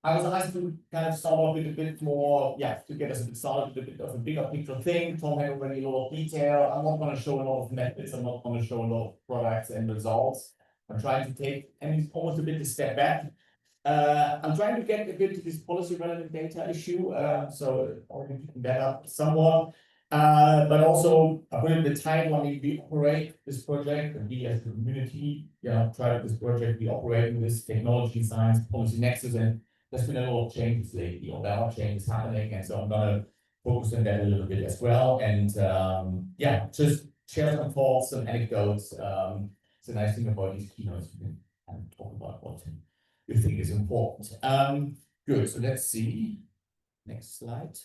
I was asked to kind of start off with a bit more, to get us started with a bit of a bigger picture thing. Tom had already a lot of detail. I'm not going to show a lot of methods. I'm not going to show a lot of products and results. I'm trying to take, and it's almost a bit a step back. I'm trying to get a bit to this policy relevant data issue. So already picking that up somewhat. But also I put in the title. I mean, we operate this project, and we as a community, try this project. We operate in this technology, science, policy nexus, and there's been a lot of changes lately, or there are changes happening, and so I'm gonna focus on that a little bit as well. And just share some thoughts, some anecdotes. It's a nice thing about these keynotes. We can kind of talk about what you think is important. Good. So let's see. Next slide.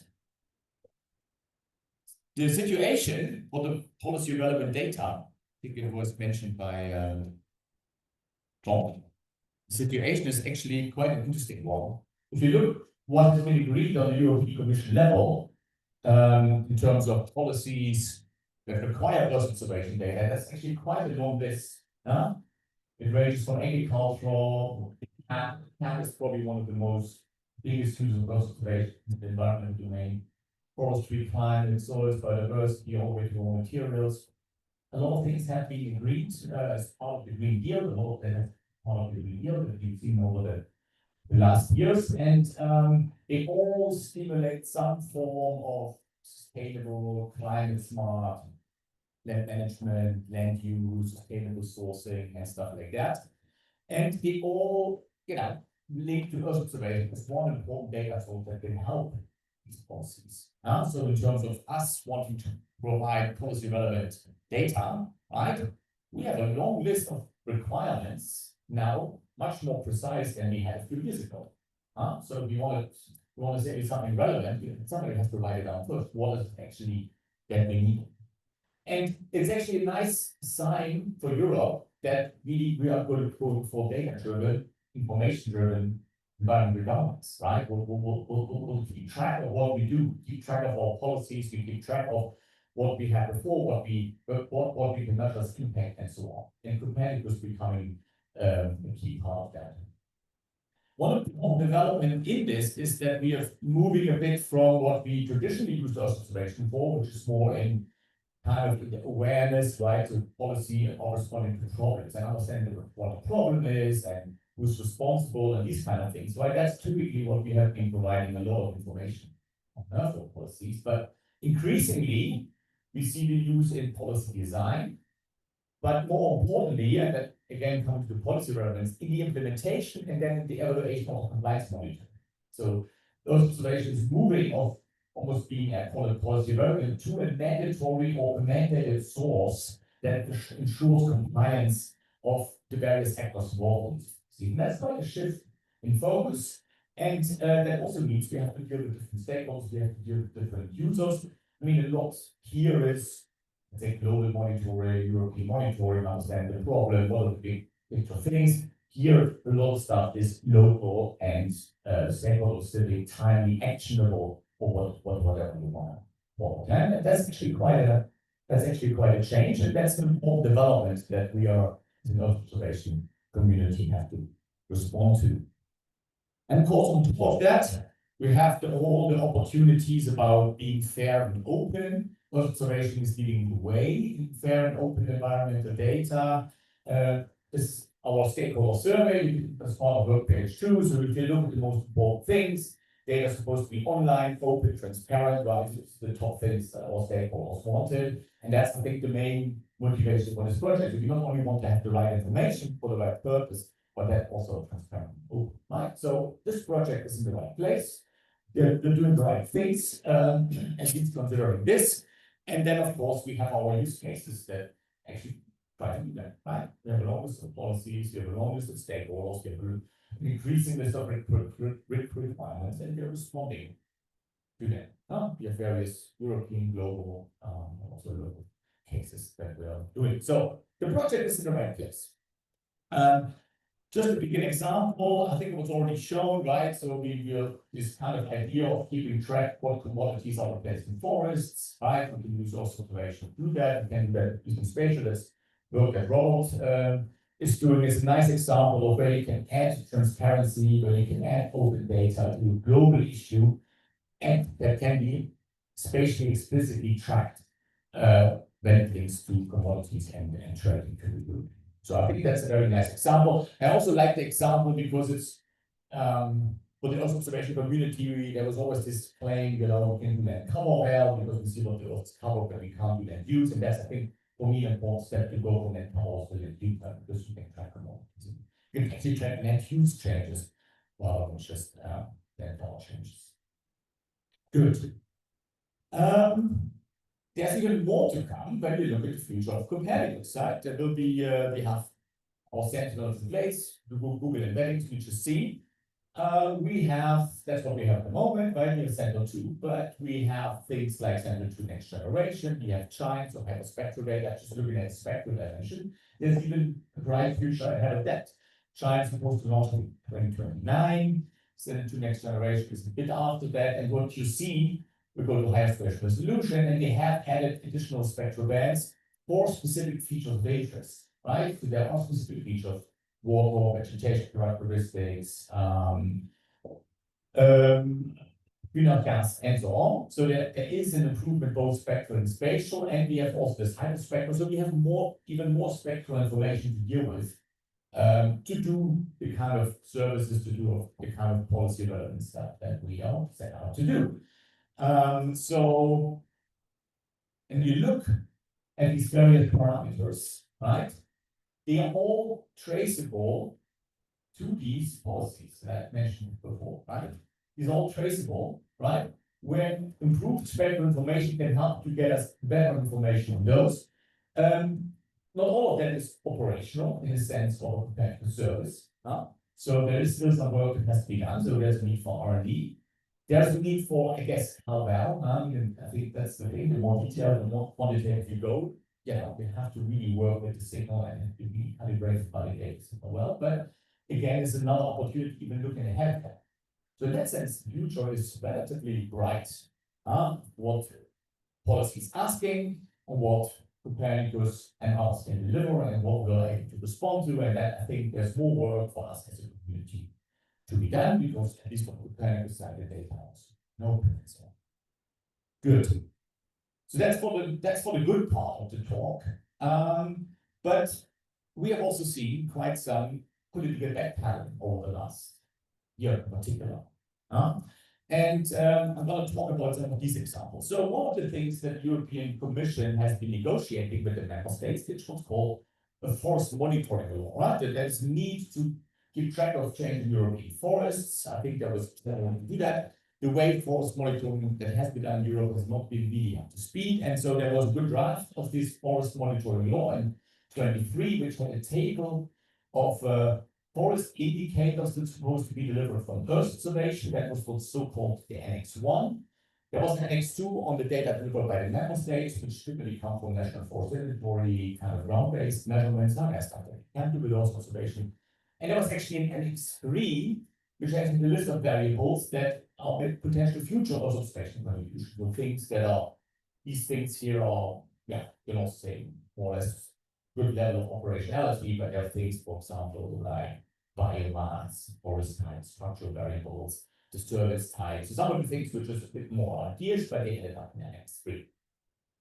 The situation for the policy relevant data, I think it was mentioned by Tom. The situation is actually quite an interesting one. If you look what has been agreed on the European Commission level in terms of policies that require Earth observation data, that's actually quite a long list. It ranges from agricultural, is probably one of the most biggest users of Earth observation in the environmental domain, forestry, climate, soils, biodiversity, all the way to raw materials. A lot of things have been agreed as part of the Green Deal. A lot of them have part of the Green Deal that we've seen over the last years, and they all stimulate some form of sustainable, climate smart land management, land use, sustainable sourcing, and stuff like that. And they all, link to Earth observation as one important data source that can help these policies. So in terms of us wanting to provide policy relevant data, right? We have a long list of requirements now, much more precise than we had a few years ago. So if we want to say something relevant, somebody has to write it down first. What is actually that we need? And it's actually a nice sign for Europe that we are going to go for data-driven, information-driven environmental governance, right? We'll keep track of what we do, keep track of our policies, we keep track of what we had before, what we can measure as impact, and so on. And Copernicus becoming a key part of that. One of the development in this is that we are moving a bit from what we traditionally used Earth observation for, which is more in kind of the awareness, right, to policy or responding to problems and understanding what the problem is and who's responsible and these kind of things, right? That's typically what we have been providing a lot of information on Earth policies, but increasingly we see the use in policy design, but more importantly, and that again comes to policy relevance, in the implementation and then the evaluation of compliance monitoring. So Earth observation is moving off almost being a policy relevant to a mandatory or a mandated source that ensures compliance of the various actors involved. See, that's quite a shift in focus, and that also means we have to deal with different stakeholders, we have to deal with different users. I mean, a lot here is, let's say, global monitoring, European monitoring, understand the problem, what are the big picture things. Here, a lot of stuff is local and stakeholders still timely, actionable for whatever you want. And that's actually quite a change, and that's an important development that we are, as an Earth observation community, have to respond to. And of course, on top of that, we have all the opportunities about being fair and open. Earth observation is leading the way in fair and open environmental data. This is our stakeholder survey, that's part of work page 2. So if you look at the most important things, data is supposed to be online, open, transparent, right? It's the top things that our stakeholders wanted. And that's, I think, the main motivation for this project. We not only want to have the right information for the right purpose, but that also transparent and open, right? So this project is in the right place. They're doing the right things, and it's considering this. And then, of course, we have our use cases that actually try to do that, right? We have a long list of policies, we have a long list of stakeholders, we have an increasing list of requirements, and we're responding to that. We have various European, global, also local cases that we are doing. So the project is in the right place. Just to give an example, I think it was already shown, right? So we will this kind of idea of keeping track what commodities are replaced in forests, right? We can use Earth observation to do that. We can do that using spatial. Let's work at Herold is doing is a nice example of where you can add transparency, where you can add open data to a global issue, and that can be spatially explicitly tracked when it links to commodities and trading to the group. So I think that's a very nice example. I also like the example because it's for the Earth observation community, there was always this claim, you know, we can do that cover well because we see what the Earth is covered, but we can't do that use. And that's, I think, for me, an important step to go from that cover to the deeper because you can track commodities. You can actually track net use changes rather than just net power changes. Good. There's even more to come when we look at the future of competitors, right? There will be, we have our sentinels in place, Google embeddings, we just see. We have, that's what we have at the moment, right? We have Sentinel 2, but we have things like Sentinel 2 next generation. We have giants of hyperspectral data, just looking at spectral dimension. There's even a bright future ahead of that. Giants supposed to launch in 2029. Sentinel 2 next generation is a bit after that. And what you see, we go to higher spatial resolution, and they have added additional spectral bands for specific features of interest, right? So there are specific features. Water, vegetation characteristics, greenhouse gas, and so on. So there is an improvement both spectral and spatial, and we have also this hyperspectral. So we have even more spectral information to deal with to do the kind of services, to do the kind of policy relevant stuff that we are set out to do. So, and you look at these various parameters, right? They are all traceable to these policies that I mentioned before, right? These are all traceable, right? When improved spectral information can help to get us better information on those. Not all of that is operational in the sense of competitive service. So there is still some work that has to be done. So there's a need for R&D. There's a need for, I guess, how well. I think that's the thing. The more detailed, the more quantitative you go, we have to really work with the signal and have to be calibrated, validate the signal well. But again, it's another opportunity even looking ahead. So in that sense, the future is relatively bright. What policy is asking, or what Copernicus and us can deliver, and what we're able to respond to. And that, I think there's more work for us as a community to be done, because at least on Copernicus side, the data is no so. Good. So that's for the good part of the talk. But we have also seen quite some political backpedaling over the last year in particular. And I'm going to talk about some of these examples. So one of the things that the European Commission has been negotiating with the member states is what's called a forest monitoring law, right? That there's need to keep track of change in European forests. I think there was to do that. The way forest monitoring that has been done in Europe has not been really up to speed. And so there was a good draft of this forest monitoring law in 23, which had a table of forest indicators that's supposed to be delivered from Earth observation. That was what's so-called the Annex 1. There was an Annex 2 on the data delivered by the member states, which typically come from national forest inventory, kind of ground-based measurements, not as stuff that can do with Earth observation. And there was actually an Annex 3, which has a list of variables that are potential future Earth observation contributions. So things that are, these things here are, say more or less good level of operationality, but there are things, for example, like biomass, forest type, structural variables, disturbance types. So some of the things which is a bit more ideas, but they ended up in Annex 3.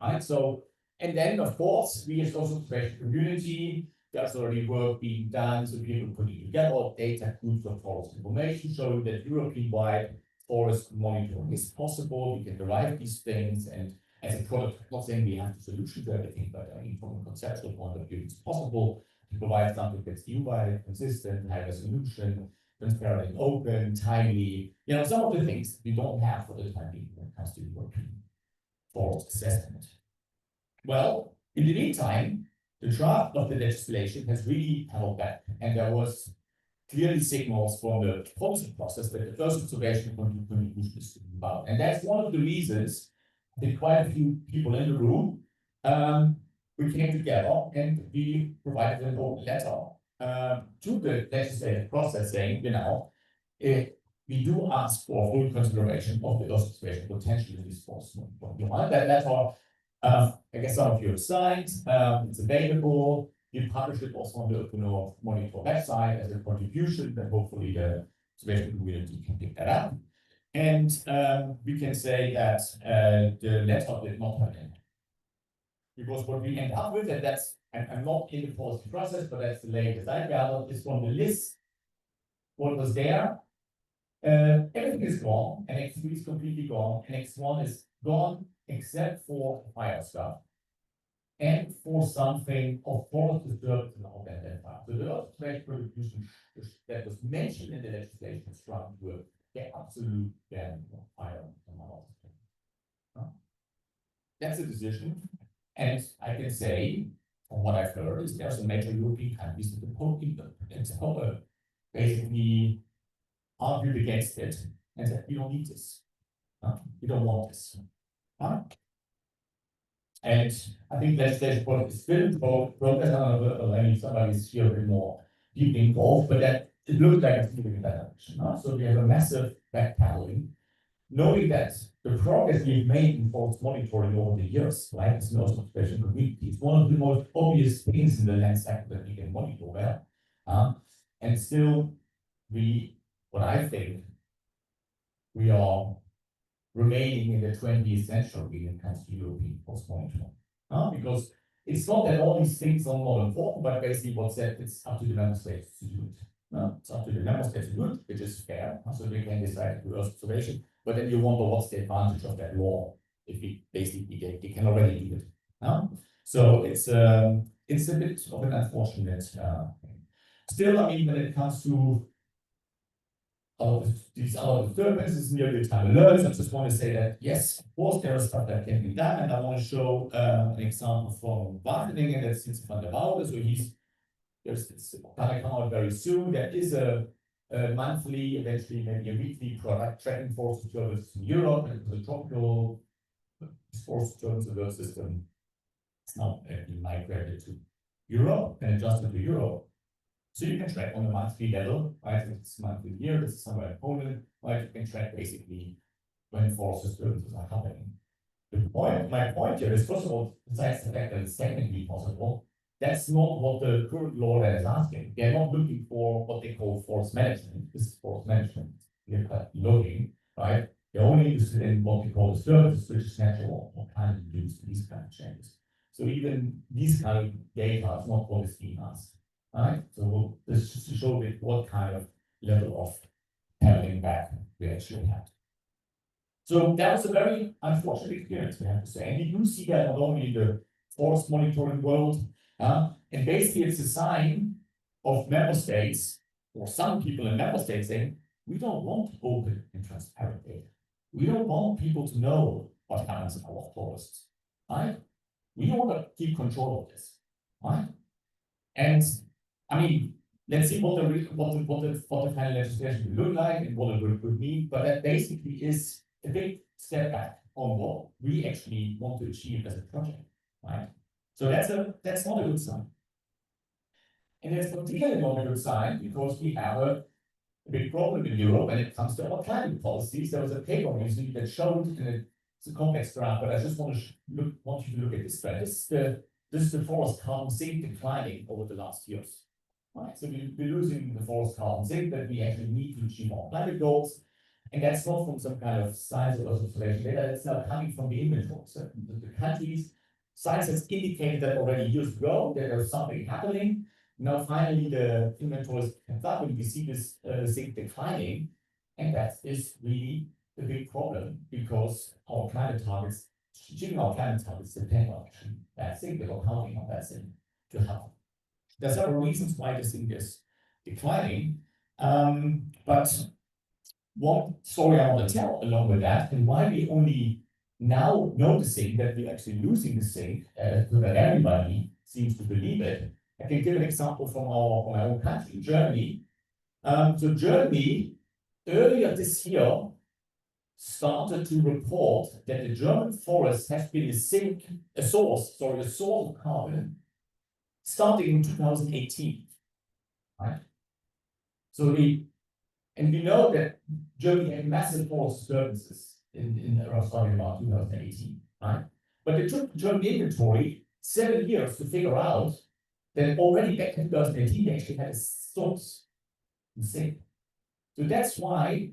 Right? So, and then of course, we as also observation community, there's already work being done, so people putting together data groups of forest information, showing that European-wide forest monitoring is possible. We can derive these things, and as a product, I'm not saying we have the solution to everything, but I mean, from a conceptual point of view, it's possible to provide something that's EU-wide, consistent, high resolution, transparent and open, timely. Some of the things we don't have for the time being when it comes to European forest assessment. Well, in the meantime, the draft of the legislation has really held back, and there was clearly signals from the policy process that the first observation contribution is about. And that's one of the reasons that quite a few people in the room, we came together and we provided an open letter to the legislative process saying, we do ask for full consideration of the Earth observation potential in this forest monitoring. That letter, I guess some of you have signed, it's available. We publish it also on the Monitor website as a contribution, and hopefully the observation community can pick that up. And we can say that the letter did not have any. Because what we end up with, and that's, I'm not in the policy process, but that's the latest I gathered, is from the list what was there. Everything is gone, and X3 is completely gone, and X1 is gone except for fire stuff and for something of forest disturbance and all that part. So the legislation contribution that was mentioned in the legislation is trying to get absolute ban on fire and all that. That's a decision, and I can say, from what I've heard, is there's a major European countries that basically argued against it and said, we don't need this. We don't want this. And I think legislation is still in progress. I don't know if somebody is here a bit more deeply involved, but that it looks like it's moving in that direction. So we have a massive backpedaling, knowing that the progress we've made in forest monitoring over the years, like it's no observation community, it's one of the most obvious things in the land sector that we can monitor well. And still, what I think, we are remaining in the 20th century when it comes to European forest monitoring. Because it's not that all these things are not important, but basically what's said, it's up to the member states to do it. It's up to the member states to do it, which is fair. So they can decide to do observation, but then you wonder what's the advantage of that law if we basically they can already do it. So it's a bit of an unfortunate thing. Still, I mean, when it comes to these other disturbances near the time alerts, I just want to say that yes, of course, there is stuff that can be done, and I want to show an example from Wageningen, and that's Since van der Woude. So it's gonna come out very soon. There is a monthly, eventually maybe a weekly product tracking forest disturbance in Europe, and the tropical forest disturbance alert system. It's now being migrated to Europe and adjusted to Europe. So you can track on a monthly level, right? It's monthly here, this is somewhere in Poland, right? You can track basically when forest disturbances are happening. My point here is, first of all, besides the fact that it's technically possible, that's not what the current law is asking. They're not looking for what they call forest management. This is forest management. They're looking, right? They're only interested in what we call disturbances, which is natural or kind of induced these kind of changes. So even these kind of data is not what is being asked. Right, so this is just to show what kind of level of handling back we actually had. So that was a very unfortunate experience, we have to say. And you do see that not only in the forest monitoring world, and basically it's a sign of member states, or some people in member states saying, we don't want open and transparent data. We don't want people to know what happens in our forests. Right? We want to keep control of this. Right? And I mean, let's see what the final legislation will look like and what it would mean, but that basically is a big step back on what we actually want to achieve as a project, right? So that's not a good sign. And it's particularly not a good sign because we have a big problem in Europe when it comes to our climate policies. There was a paper recently that showed, and it's a complex graph, but I just want you to look at this trend. This is the forest carbon sink declining over the last years. Right, so we're losing the forest carbon sink that we actually need to achieve our climate goals, and that's not from some kind of science or observation data. That's now coming from the inventory. So the countries, science has indicated that already years ago that there's something happening. Now finally the inventory is kept up, and we see this sink declining, and that is really the big problem because our climate targets, achieving our climate targets, depend on actually that sink. We're counting on that sink to happen. There are several reasons why this thing is declining, but one story I want to tell along with that, and why we only now noticing that we're actually losing the sink, so that everybody seems to believe it. I can give an example from my own country, Germany. So Germany, earlier this year, started to report that the German forests have been a source of carbon starting in 2018, right? So we know that Germany had massive forest disturbances in around starting about 2018, right? But it took German inventory 7 years to figure out that already back in 2018, they actually had a source to say. So that's why,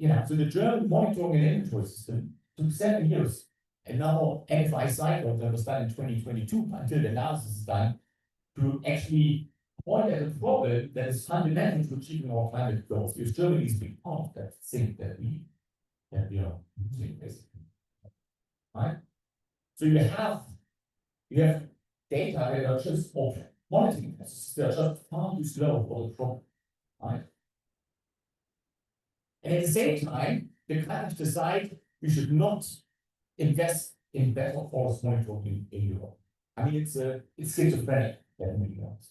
so the German monitoring and inventory system took 7 years. And now NFI cycle that was done in 2022 until the analysis is done to actually point at a problem that is fundamental to achieving our climate goals. Because Germany is a big part of that thing that we are using basically. Right? So you have data that are just monitoring processes that are just far too slow for the problem. Right? And at the same time, the clients decide we should not invest in better forest monitoring in Europe. I mean, it's schizophrenic that many times.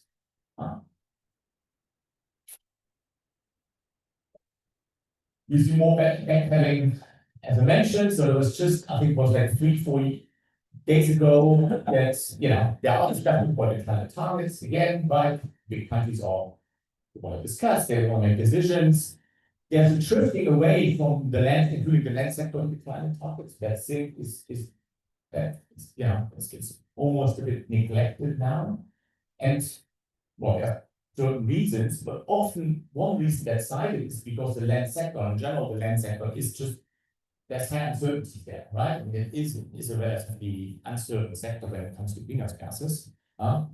You see more backpedaling, as I mentioned. So it was just, I think it was like 3-4 days ago that there are discussions about the climate targets again, right? Big countries all want to discuss, they want to make decisions. There's a drifting away from the land, including the land sector and the climate targets. That thing it's almost a bit neglected now. And well, there are certain reasons, but often one reason that's cited is because the land sector, in general, the land sector is just, there's high uncertainty there, right? And it is a relatively uncertain sector when it comes to greenhouse gases. But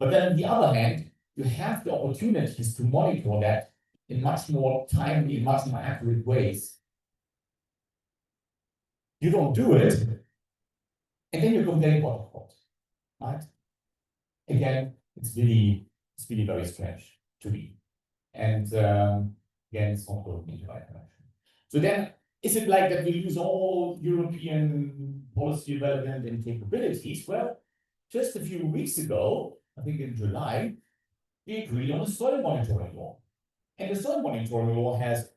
then on the other hand, you have the opportunities to monitor that in much more timely, much more accurate ways. You don't do it, and then you complain about the cost, right? Again, it's really very strange to me. And again, it's not going in the right direction. So then, is it like that we lose all European policy relevant and capabilities? Well, just a few weeks ago, I think in July, we agreed on a soil monitoring law. And the soil monitoring law has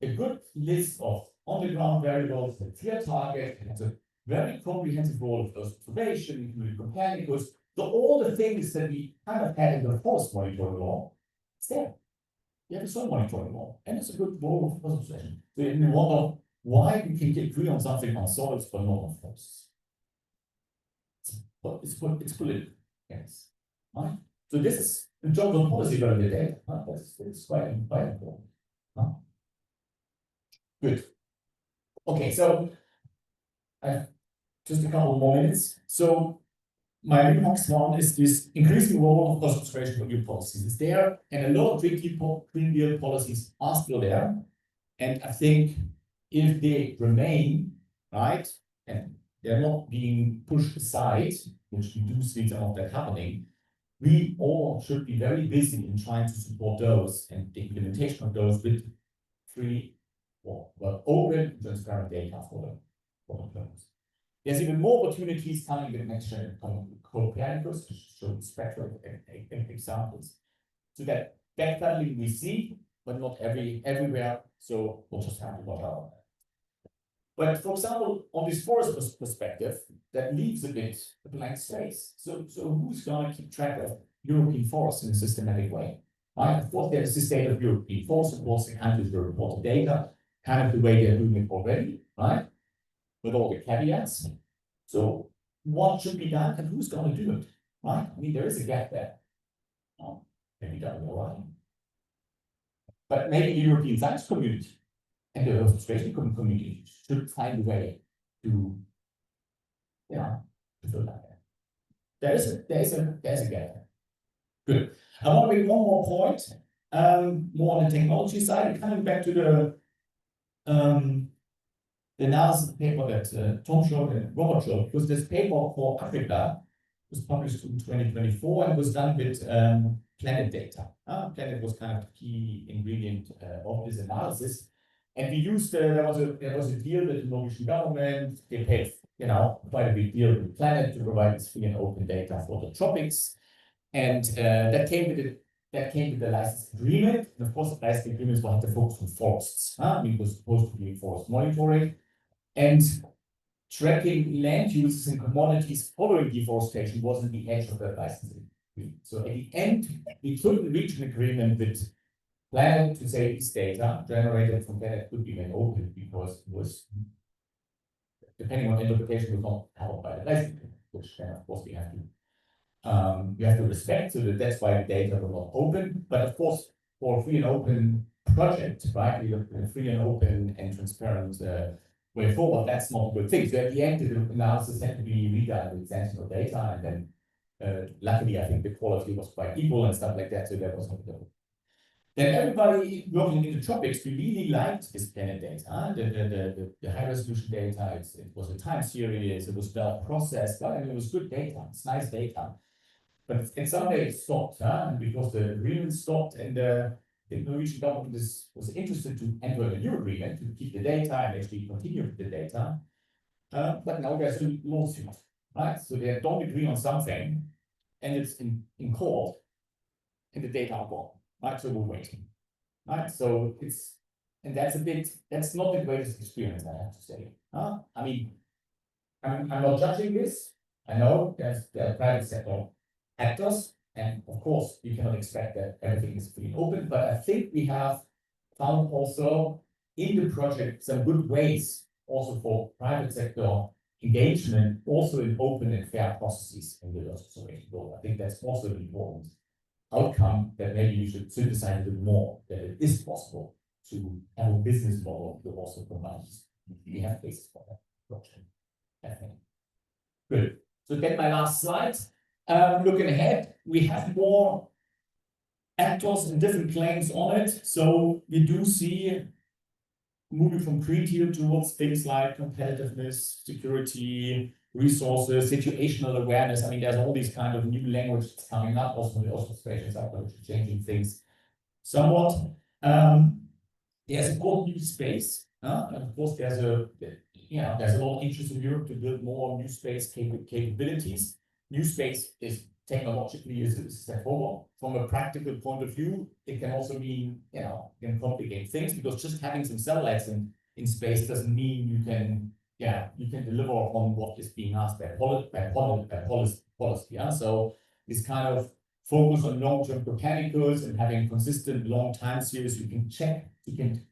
a good list of on-the-ground variables, a clear target, it has a very comprehensive role of observation, including companion goods. So all the things that we kind of had in the forest monitoring law, it's there. You have a soil monitoring law, and it's a good role of observation. So you wonder why we can agree on something on soils but not on forests. It's political, yes. Right? So this is the job of policy around the data. That's quite important. Good. Okay, so just a couple more minutes. So my next one is this increasing role of concentration for new policies is there, and a lot of Green Deal policies are still there. And I think if they remain, right, and they're not being pushed aside, which we do see some of that happening, we all should be very busy in trying to support those and the implementation of those with free, open, transparent data for the purpose. There's even more opportunities coming with next gen co-planners, to show spectral examples. So that backpedaling we see, but not everywhere. So we'll just have to watch out on that. But for example, on this forest perspective, that leaves a bit a blank space. So who's going to keep track of European forests in a systematic way? Right? Of course, there's the state of European forests, of course, the countries will report the data, kind of the way they're doing it already, right? With all the caveats. So what should be done and who's going to do it? Right? I mean, there is a gap there. Maybe done all right. But maybe the European science community and the illustration community should find a way to fill that gap. There's a gap. Good. I want to make one more point, more on the technology side, coming back to the analysis paper that Tom showed and Robert showed, because this paper for Africa was published in 2024 and was done with Planet data. Planet was kind of the key ingredient of this analysis. And we used, there was a deal with the Norwegian government. They paid, quite a big deal with Planet to provide this free and open data for the tropics. And that came with the license agreement. And of course, the license agreements will have to focus on forests. It was supposed to be forest monitoring. And tracking land uses and commodities following deforestation wasn't the edge of that licensing agreement. So at the end, we couldn't reach an agreement with Planet to say this data generated from Planet could be made open because it was, depending on interpretation, was not covered by the licensing agreement, which then of course we have to you have to respect, so that's why the data were not open. But of course, for a free and open project, right, you have a free and open and transparent way forward, that's not a good thing. So at the end, the analysis had to be redone with sentinel data, and then luckily, I think the quality was quite equal and stuff like that, so that was not good. Then everybody looking into topics, we really liked this planet data, the high resolution data. It was a time series, it was well processed, but it was good data, it's nice data. But in some way it stopped, because the agreement stopped, and the Norwegian government was interested to enter a new agreement to keep the data and actually continue with the data. But now there's a lawsuit, right? So they don't agree on something, and it's in court, and the data are gone, right? So we're waiting, right? So that's not the greatest experience, I have to say. I mean, I'm not judging this. I know there are private sector actors, and of course, you cannot expect that everything is free and open, but I think we have found also in the project some good ways also for private sector engagement, also in open and fair processes in the Earth observation world. I think that's also an important outcome that maybe we should synthesize a bit more, that it is possible to have a business model that also provides. We have basis for that project, I think. Good. So then my last slide. Looking ahead, we have more actors and different claims on it. So we do see moving from green teal towards things like competitiveness, security, resources, situational awareness. I mean, there's all these kind of new languages coming up, also the orchestration side, which is changing things somewhat. There's of course new space. And of course, there's a lot of interest in Europe to build more new space capabilities. New space is technologically is a step forward. From a practical point of view, it can also mean, can complicate things, because just having some satellites in space doesn't mean you can deliver on what is being asked by policy. Yeah? So this kind of focus on long-term mechanicals and having consistent long time series, you can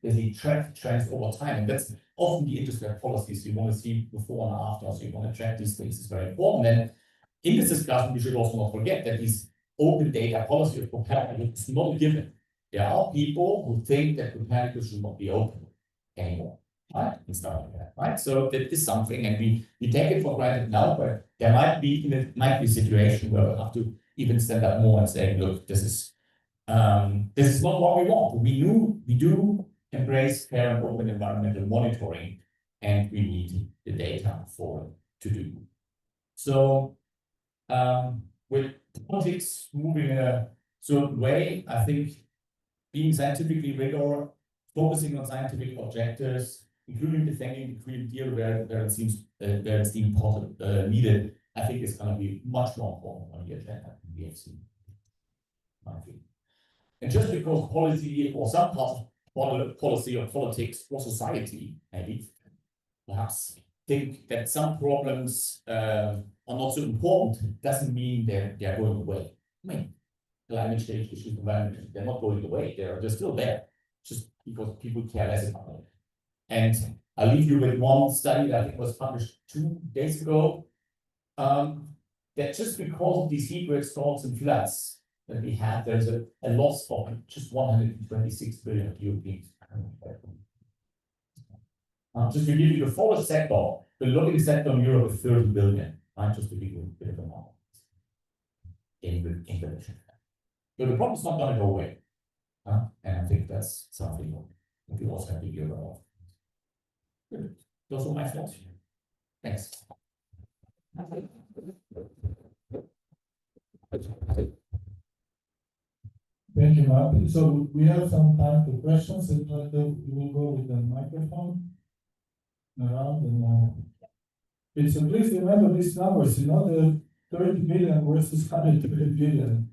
basically track trends over time. And that's often the interest of policies. You want to see before and after, so you want to track these things. It's very important. And in this discussion, we should also not forget that this open data policy of Copernicus is not a given. There are people who think that Copernicus should not be open anymore, right? And stuff like that, right? So that is something, and we take it for granted now, but there might be a situation where we have to even stand up more and say, look, this is not what we want. We do embrace fair and open environmental monitoring, and we need the data for it to do. So with politics moving in a certain way, I think being scientifically rigorous, focusing on scientific objectives, including defending the Green Deal where it seems needed, I think is going to be much more important on the agenda than we have seen. And just because policy or some parts of policy or politics or society maybe perhaps think that some problems are not so important doesn't mean they're going away. I mean, climate change issues, environment, they're not going away. They're still there, just because people care less about it. And I'll leave you with one study that I think was published 2 days ago. That just because of these heat wave storms and floods that we had, there's a loss of just 126 billion Europeans. Just to give you the forest sector, the logging sector in Europe is 30 billion, right? Just to give you a bit of a number. So the problem's not going to go away. And I think that's something that we also have to be aware of. Good. Those are my thoughts. Thanks. Thank you, Martin. So we have some time for questions, and we will go with the microphone around. And so please remember these numbers. The 30 billion versus 130 billion.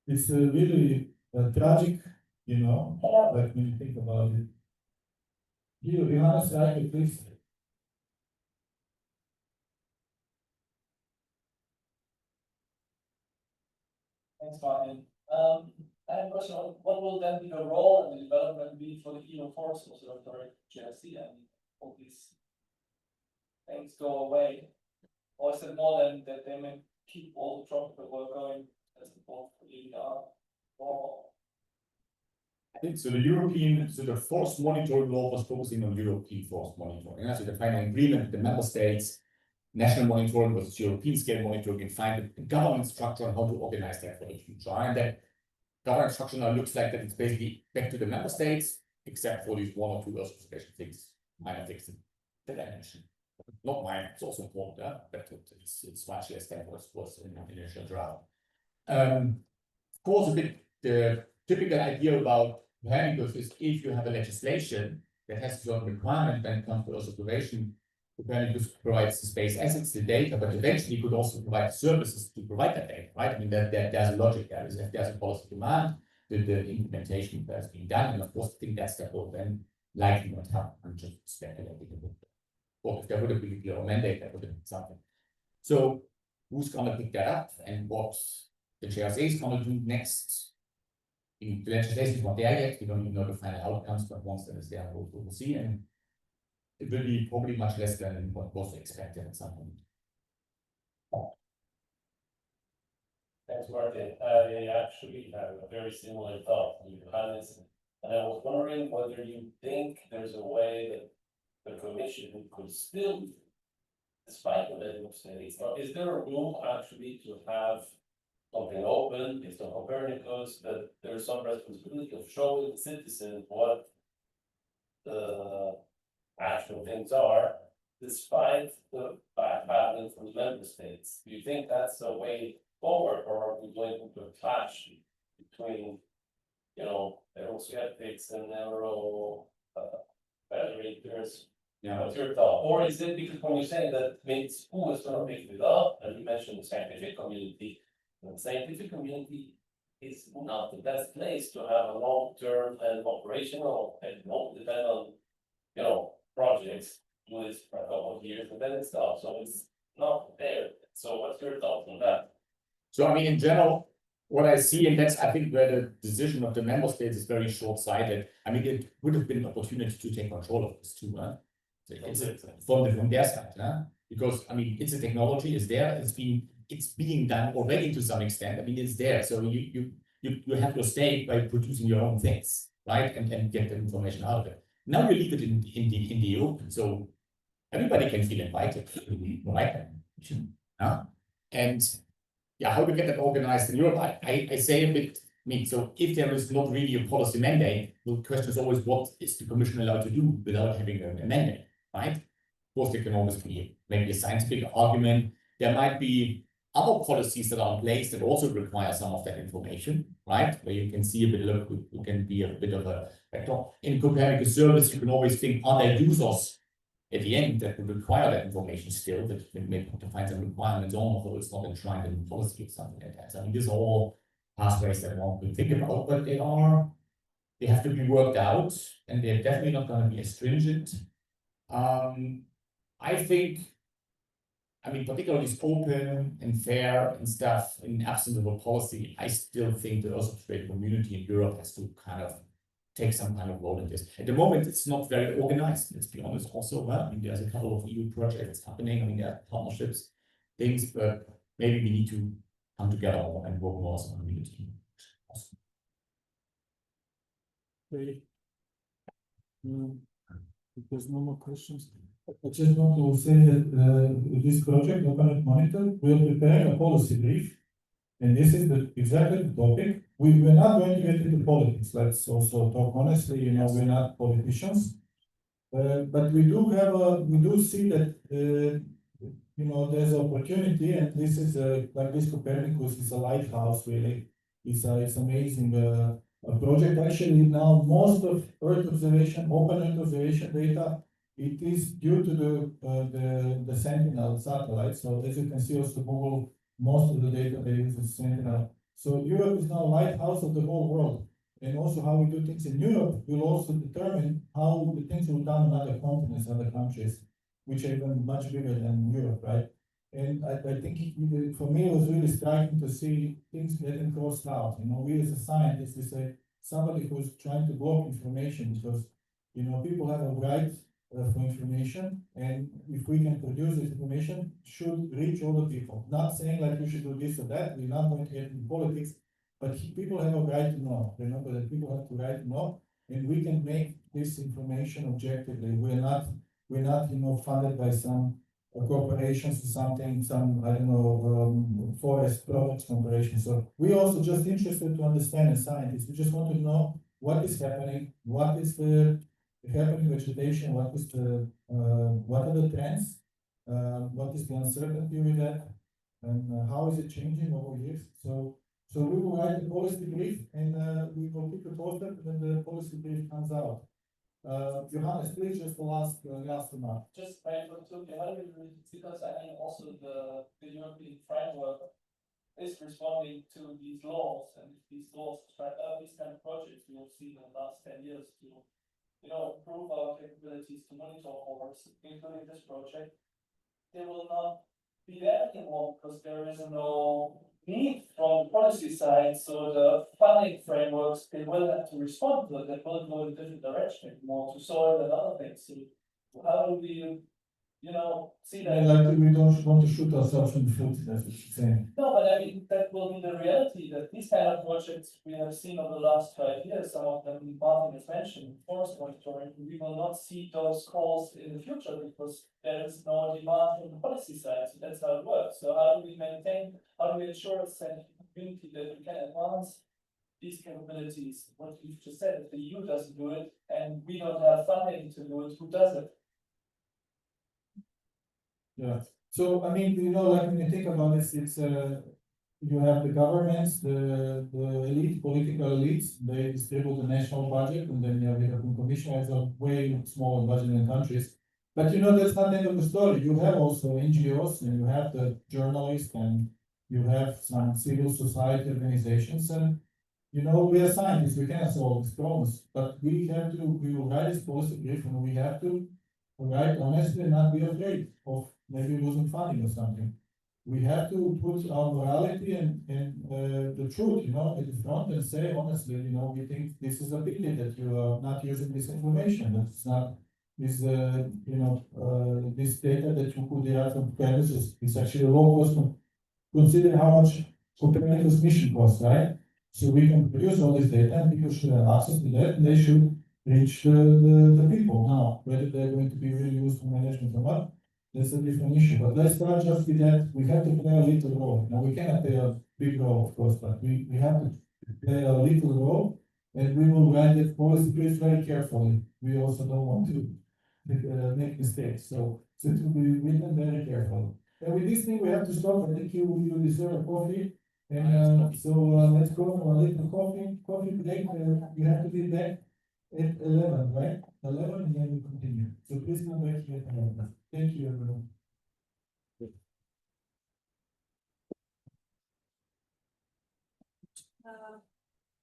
It's really tragic, like when you think about it. Johannes, please. Thanks, Martin. I have a question on what will then be the role and the development be for the Hero Forest Observatory GRC, and all these things go away? Or is it more than that they may keep all the tropical work going as the both really are? Or I think so. The forest monitoring law was focusing on European forest monitoring. Yeah? So they find an agreement with the member states, national monitoring versus European scale monitoring, and find a governance structure on how to organize that for the future. And that governance structure now looks like that it's basically back to the member states, except for these one or two special things, minor things that I mentioned. Not minor, it's also important, but it's much less than was in the initial draft. Of course, a bit the typical idea about Copernicus is if you have a legislation that has certain requirement when it comes to Earth observation, Copernicus provides the space assets, the data, but eventually could also provide services to provide that data, right? I mean, there's a logic there. If there's a policy demand, the implementation that's being done, and of course, I think that's the whole then likely not happen. I'm just speculating a bit. Or if there would have been a clear mandate, that would have been something. So who's going to pick that up and what the JRC is going to do next? The legislation is not there yet. We don't even know the final outcomes, but once that is there, we'll see. And it will be probably much less than what was expected at some point. Thanks, Martin. I actually have a very similar thought to Johannes, and I was wondering whether you think there's a way that the commission could still, despite the level of studies, is there a room actually to have something open, it's on Copernicus, that there's some responsibility of showing the citizen what the actual things are, despite the background from the member states? Do you think that's a way forward, or are we going into a clash between, aeroskeptics and evaluators? Yeah. What's your thought? Or is it because when you're saying that means who is going to pick it up, and you mentioned the scientific community, and the scientific community is not the best place to have a long-term and operational, and won't depend on, projects, do this for a couple of years and then it stops. So it's not there. So what's your thoughts on that? So I mean, in general, what I see, and that's I think where the decision of the member states is very short-sighted. I mean, it would have been an opportunity to take control of this too, huh? It's from their side, huh? Because I mean, it's a technology, it's there, it's being done already to some extent. I mean, it's there. So you have your stake by producing your own things, right? And get the information out of it. Now you leave it in the open, so everybody can feel invited, right? And yeah, how to get that organized in Europe? I say a bit. I mean, so if there is not really a policy mandate, the question is always what is the commission allowed to do without having a mandate, right? Of course, there can always be maybe a scientific argument. There might be other policies that are in place that also require some of that information, right? Where you can see a bit, look, you can be a bit of a factor. In Copernicus service, you can always think, are there users at the end that would require that information still, that maybe have to find some requirements on, although it's not enshrined in policy or something like that. So, I mean, these are all pathways that one could think about, but they have to be worked out, and they're definitely not going to be as stringent. I think, I mean, particularly it's open and fair and stuff in absence of a policy. I still think the Earth observation community in Europe has to kind of take some kind of role in this. At the moment, it's not very organized, let's be honest also. Well, I mean, there's a couple of EU projects happening. I mean, there are partnerships, things, but maybe we need to come together and work more as a community. Okay. If there's no more questions, I just want to say that this project, Open Monitor, will prepare a policy brief. And this is exactly the topic. We're not going to get into politics. Let's also talk honestly, we're not politicians. But we do see that, there's opportunity, and this is like this Copernicus is a lighthouse, really. It's amazing project. Actually, now most of Earth observation, open Earth observation data, it is due to the Sentinel satellite. So as you can see, also Google, most of the data they use is Sentinel. So Europe is now a lighthouse of the whole world. And also how we do things in Europe will also determine how the things will be done in other continents, other countries, which are even much bigger than Europe, right? And I think for me, it was really striking to see things getting crossed out. We as a scientist, we say somebody who's trying to block information because, people have a right for information, and if we can produce this information, should reach all the people. Not saying like you should do this or that, we're not going to get into politics, but people have a right to know. Remember that people have the right to know, and we can make this information objectively. We're not, funded by some corporations or something, I don't know, forest products corporation. So we also just interested to understand as scientists. We just want to know what is happening, what is the happening vegetation, what are the trends, what is the uncertainty with that, and how is it changing over years. So we will write the policy brief, and we will keep it posted when the policy brief comes out. Johannes, please, just the last remark. Just very quickly, because I mean also the European framework is responding to these laws, and if these laws these kind of projects we have seen in the last 10 years to improve our capabilities to monitor forests, including this project, they will not be there anymore because there is no need from the policy side. So the funding frameworks, they will have to respond to it. They will go in a different direction, more to soil and other things. So how do we, see that? Yeah, like we don't want to shoot ourselves in the foot, that's what you're saying. No, but I mean, that will be the reality that these kind of projects we have seen over the last 5 years, some of them Martin has mentioned, forest monitoring, we will not see those calls in the future because there is no demand from the policy side. So that's how it works. So how do we ensure as a community that we can advance these capabilities? What you've just said, if the EU doesn't do it and we don't have funding to do it, who does it? Yeah, so I mean, like when you think about this, it's you have the governments, the elite, political elites, they distribute the national budget, and then you have the European Commission has a way smaller budget than countries. But that's not the end of the story. You have also NGOs, and you have the journalists, and you have some civil society organizations, and we are scientists, we cannot solve these problems, but we will write this policy brief, and we have to write honestly and not be afraid of maybe losing funding or something. We have to put our morality and the truth, at the front and say honestly, we think this is a pity that you are not using this information. That's not this, this data that you could derive from Copernicus. It's actually a low cost. Consider how much Copernicus mission costs, right? So we can produce all this data, and people should have access to that, and they should reach the people. Now, whether they're going to be really used for management or not, that's a different issue. But let's start just with that. We have to play a little role. Now, we cannot play a big role, of course, but we have to play a little role, and we will write that policy brief very carefully. We also don't want to make mistakes. So it will be written very carefully. And with this thing, we have to stop. I think you deserve a coffee. And so let's go for a little coffee break. You have to be back at 11, right? 11, and then we continue. So please come back here at 11. Thank you, everyone.